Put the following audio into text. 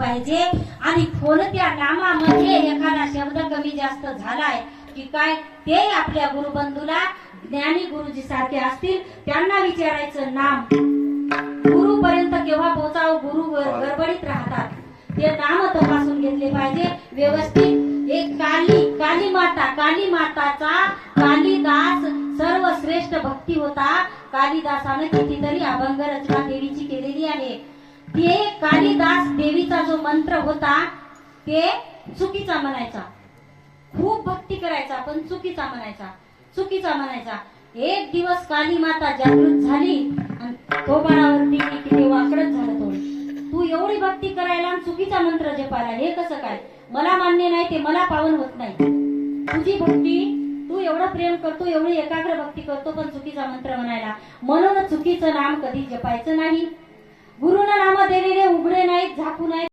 पाहिजे। आणि कोणत्या नामामध्ये एखादा शब्द कमी जास्त झालाय की काय ते आपल्या गुरुबंधूला ज्ञानी गुरुजी सारखे असतील त्यांना विचारायचं नाम गुरु पर्यंत केव्हा पोहोचावं। गुरु गडबडीत राहतात, ते नाम तपासून घेतले पाहिजे व्यवस्थित। एक काली माताचा कालिदास सर्वश्रेष्ठ भक्ती होता। कालिदासाने कितीतरी अभंग रचना देवीची केलेली आहे। ते कालिदास देवीचा जो मंत्र होता ते चुकीचा म्हणायचा, खूप भक्ती करायचा पण चुकीचा म्हणायचा। एक दिवस काली माता जागृत झाली आणि थोबाडावरती किती वाकडच झालं थोडी। तू एवढी भक्ती करायला आणि चुकीचा मंत्र जपायला हे कसं काय? मला मान्य नाही, ते मला पावन होत नाही। तुझी भक्ती, तू एवढं प्रेम करतो, एवढी एकाग्र भक्ती करतो, पण चुकीचा मंत्र म्हणायला। म्हणून चुकीचं नाम कधी जपायचं नाही। गुरुनं नाम दिलेले उघडे नाहीत, झाकू नाहीत।